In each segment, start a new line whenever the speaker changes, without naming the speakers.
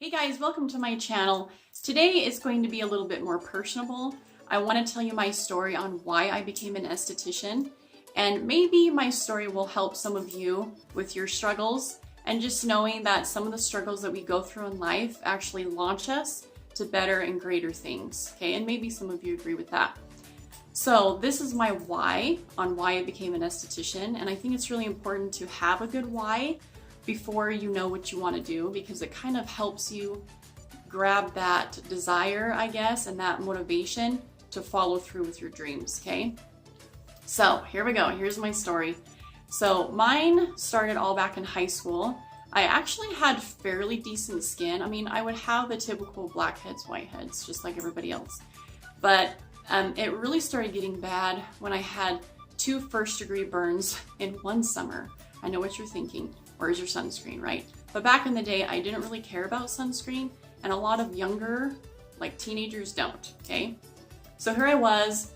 Hey guys, welcome to my channel. Today is going to be a little bit more personable. I want to tell you my story on why I became an esthetician, and maybe my story will help some of you with your struggles and just knowing that some of the struggles that we go through in life actually launch us to better and greater things, okay? And maybe some of you agree with that. So this is my why on why I became an esthetician, and I think it's really important to have a good why before you know what you want to do, because it kind of helps you grab that desire, I guess, and that motivation to follow through with your dreams, okay? So here we go. Here's my story. So mine started all back in high school. I actually had fairly decent skin. I mean, I would have the typical blackheads, whiteheads, just like everybody else. But it really started getting bad when I had 2 first-degree burns in one summer. I know what you're thinking. Where's your sunscreen, right? But back in the day, I didn't really care about sunscreen, and a lot of younger, like teenagers, don't, okay? So here I was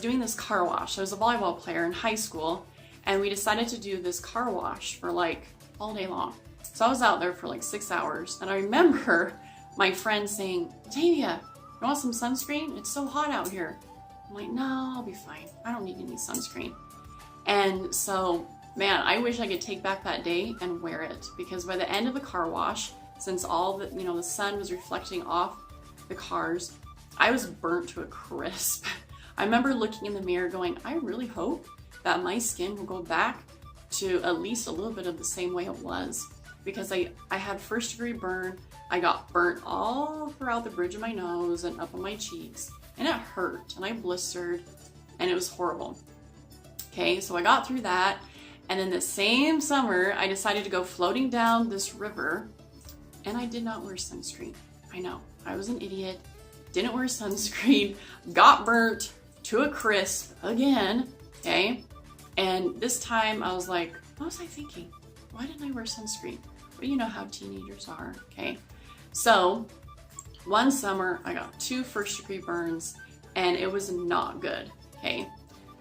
doing this car wash. I was a volleyball player in high school, and we decided to do this car wash for like all day long. So I was out there for like 6 hours, and I remember my friend saying, "Latavia, you want some sunscreen? It's so hot out here." I'm like, "No, I'll be fine. I don't need any sunscreen." And so, man, I wish I could take back that day and wear it, because by the end of the car wash, since all the, the sun was reflecting off the cars, I was burnt to a crisp. I remember looking in the mirror going, I really hope that my skin will go back to at least a little bit of the same way it was, because I had first-degree burn. I got burnt all throughout the bridge of my nose and up on my cheeks, and it hurt, and I blistered, and it was horrible. Okay, so I got through that. And then the same summer, I decided to go floating down this river, and I did not wear sunscreen. I know, I was an idiot, didn't wear sunscreen, got burnt to a crisp again, okay? And this time I was like, what was I thinking? Why didn't I wear sunscreen? Well, you know how teenagers are, okay? So one summer, I got 2 first-degree burns, and it was not good, okay?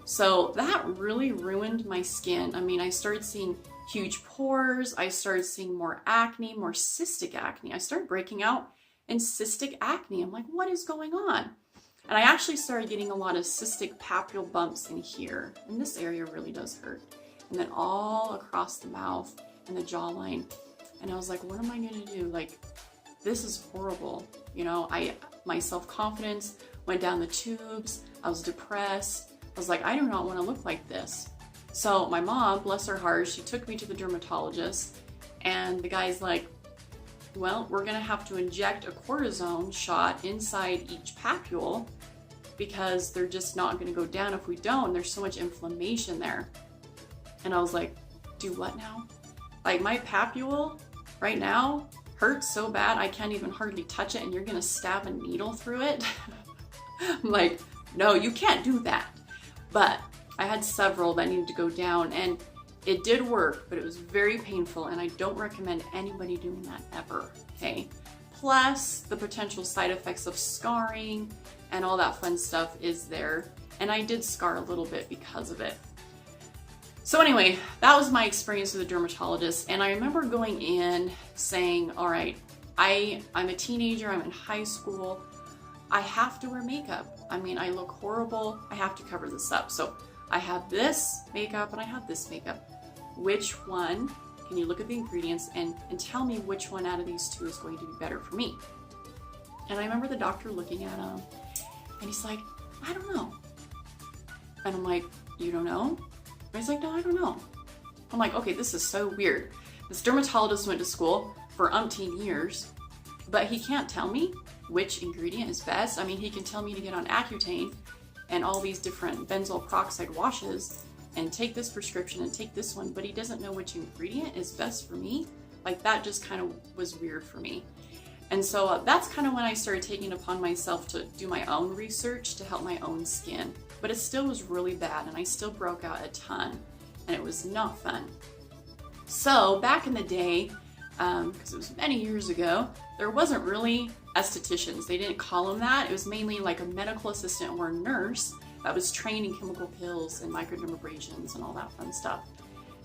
So that really ruined my skin. I mean, I started seeing huge pores. I started seeing more acne, more cystic acne. I started breaking out in cystic acne. I'm like, what is going on? And I actually started getting a lot of cystic papule bumps in here. And this area really does hurt. And then all across the mouth and the jawline. And I was like, what am I gonna do? Like, this is horrible. My self-confidence went down the tubes. I was depressed. I was like, I do not want to look like this. So my mom, bless her heart, she took me to the dermatologist, and the guy's like, well, we're going to have to inject a cortisone shot inside each papule because they're just not going to go down if we don't. There's so much inflammation there. And I was like, do what now? Like, my papule right now hurts so bad I can't even hardly touch it, and you're going to stab a needle through it? I'm like, no, you can't do that. But I had several that needed to go down, and it did work, but it was very painful, and I don't recommend anybody doing that ever, okay? Plus, the potential side effects of scarring and all that fun stuff is there, and I did scar a little bit because of it. So anyway, that was my experience with a dermatologist, and I remember going in saying, all right, I'm a teenager, I'm in high school, I have to wear makeup. I mean, I look horrible. I have to cover this up. So I have this makeup and I have this makeup. Which one, can you look at the ingredients and tell me which one out of these 2 is going to be better for me? And I remember the doctor looking at him, and he's like, I don't know. And I'm like, you don't know? And he's like, no, I don't know. I'm like, okay, this is so weird. This dermatologist went to school for umpteen years, but he can't tell me which ingredient is best. I mean, he can tell me to get on Accutane and all these different benzoyl peroxide washes and take this prescription and take this one, but he doesn't know which ingredient is best for me. Like, that just kind of was weird for me. And so that's kind of when I started taking it upon myself to do my own research to help my own skin. But it still was really bad, and I still broke out a ton, and it was not fun. So back in the day, because it was many years ago, there wasn't really estheticians. They didn't call them that. It was mainly like a medical assistant or a nurse that was trained in chemical pills and microdermabrasions and all that fun stuff.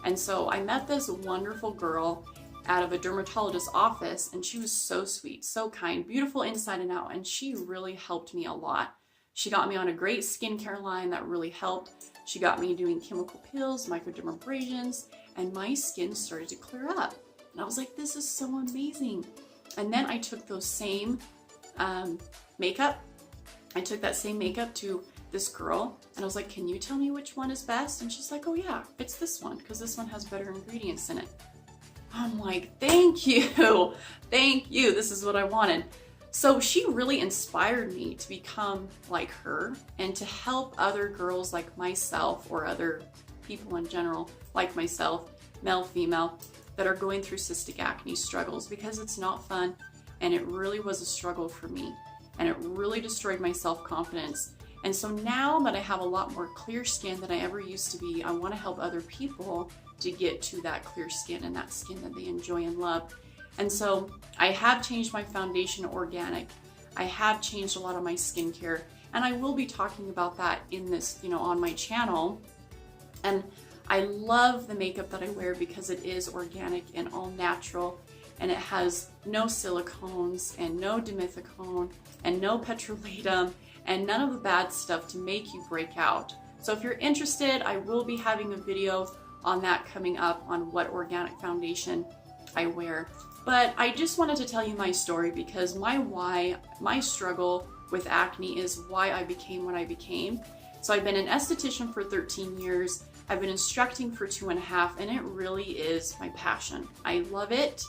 And so I met this wonderful girl, out of a dermatologist's office, and she was so sweet, so kind, beautiful inside and out, and she really helped me a lot. She got me on a great skincare line that really helped. She got me doing chemical peels, microdermabrasions, and my skin started to clear up. And I was like, this is so amazing. And then I took those same makeup. I took that same makeup to this girl, and I was like, can you tell me which one is best? And she's like, oh yeah, it's this one, because this one has better ingredients in it. I'm like, thank you. Thank you. This is what I wanted. So she really inspired me to become like her and to help other girls like myself, or other people in general like myself, male, female, that are going through cystic acne struggles, because it's not fun, and it really was a struggle for me, and it really destroyed my self-confidence. And so now that I have a lot more clear skin than I ever used to be, I want to help other people to get to that clear skin and that skin that they enjoy and love. And so I have changed my foundation to organic. I have changed a lot of my skincare, and I will be talking about that in this, on my channel. And I love the makeup that I wear because it is organic and all natural, and it has no silicones and no dimethicone and no petrolatum and none of the bad stuff to make you break out. So if you're interested, I will be having a video on that coming up, on what organic foundation I wear. But I just wanted to tell you my story, because my struggle with acne is why I became what I became. So I've been an esthetician for 13 years. I've been instructing for 2.5, and it really is my passion. I love it.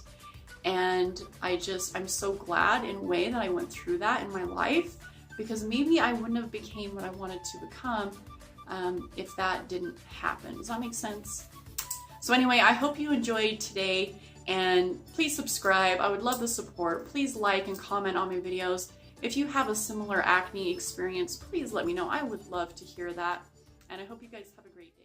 And I'm so glad in a way that I went through that in my life, because maybe I wouldn't have became what I wanted to become if that didn't happen. Does that make sense? So anyway, I hope you enjoyed today, and please subscribe. I would love the support. Please like and comment on my videos. If you have a similar acne experience, please let me know. I would love to hear that. And I hope you guys have a great day.